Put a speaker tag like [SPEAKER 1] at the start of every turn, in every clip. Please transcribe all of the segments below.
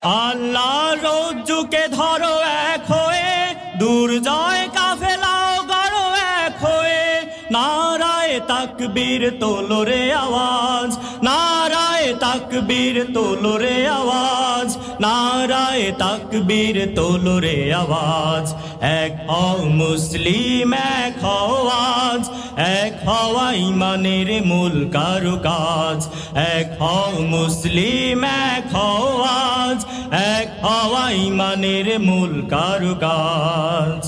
[SPEAKER 1] আল্লাহ রজ্জুকে ধরো এক হয়ে, দুর্জয় কাফেলাও গড়ো এক হয়ে। নারায়ে তাকবীর তোলো রে আওয়াজ, নারায়ে তাকবীর তোলো রে আওয়াজ, নারায়ে তাকবীর তোলো রে আওয়াজ। এক হও মুসলিম এক হও আজ, এক হওয়া ঈমানের মূল কারুকাজ। এক হও মুসলিম এক হও আজ, এক হওয়া ঈমানের মূল কারুকাজ।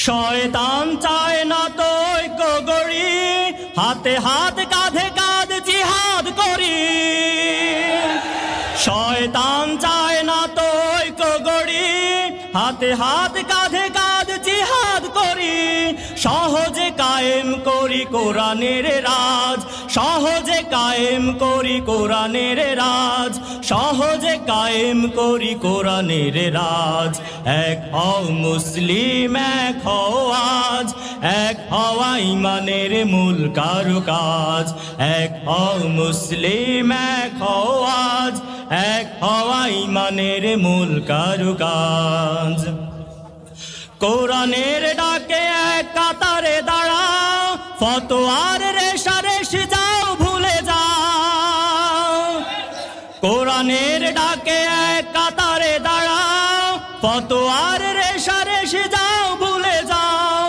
[SPEAKER 1] শয়তান চায় না তো ঐক্য গড়ি, হাতে হাত কাঁধে কাঁধ জিহাদ করি। শয়তান চায় না তো ঐক্য গড়ি, হাতে হাত কাঁধে কাঁধ জিহাদ করি। সহজে কায়েম করি কোরআনের রাজ, সহজে কায়েম করি কোরআনের রাজ, সহজে কায়েম করি কোরআনের রাজ। এক হও মুসলিম এক হও আজ, এক হওয়া ঈমানের মূল কারুকাজ। এক হও মুসলিম এক হও আজ, এক হওয়া ঈমানের মূল কারুকাজ। কোরআনের ডাকে এক কাতারে দাঁড়াও, ফতোয়ার রেশারেশি যাও ভুলে যাও। কোরআনের ডাকে এক কাতারে দাঁড়াও, ফতোয়ার রেশারেশি যাও ভুলে যাও।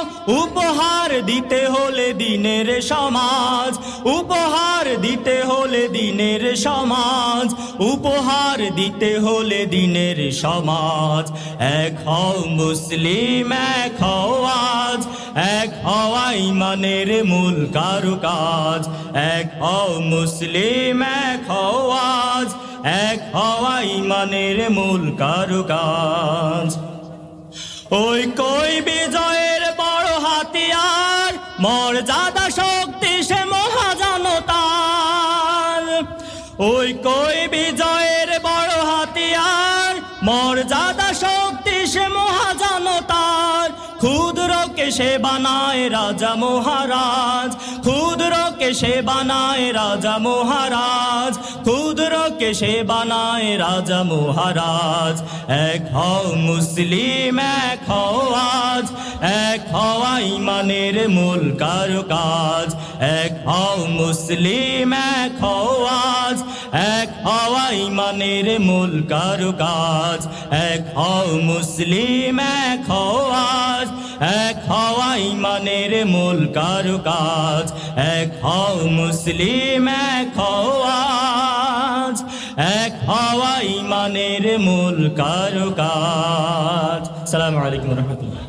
[SPEAKER 1] উপহার দিতে হলে দিনের সমাজ, উপহার দিতে হলে দিনের সমাজ, উপহার দিতে হলে দিনের সমাজ। এক হও মুসলিম এক হও আজ, এক হওয়া ঈমানের মূল কারুকাজ। এক হও মুসলিম এক হও আজ, এক হওয়া ঈমানের মূল কারুকাজ। ওই কই বিজয়ের বড় হাতিয়ার, মর্যাদা শক্তি সে মহাজনতার। ওই কই বিজয়ের বড় হাতিয়ার, মর্যাদা শক্তি সে মহাজনতার। ক্ষুদ্রকে সে বানায় রাজা মহারাজ, ক্ষুদ্রকে সে বানায় রাজা মহারাজ, ক্ষুদ্রকে সে বানায় রাজা মহারাজ। এক হও মুসলিম এক হও আজ, এক হওয়া ঈমানের মূল কারুকাজ। এক হও মুসলিম এক হও আজ, এক হওয়া ঈমানের মূল কারুকাজ। এক হও মুসলিম এক হও আজ, এক হওয়া ঈমানের মূল কারুকাজ। এক হও মুসলিম এক হও আজ, এক হওয়া ঈমানের মূল কারুকাজ। আসসালামু আলাইকুম ওয়া রাহমাতুল্লাহ।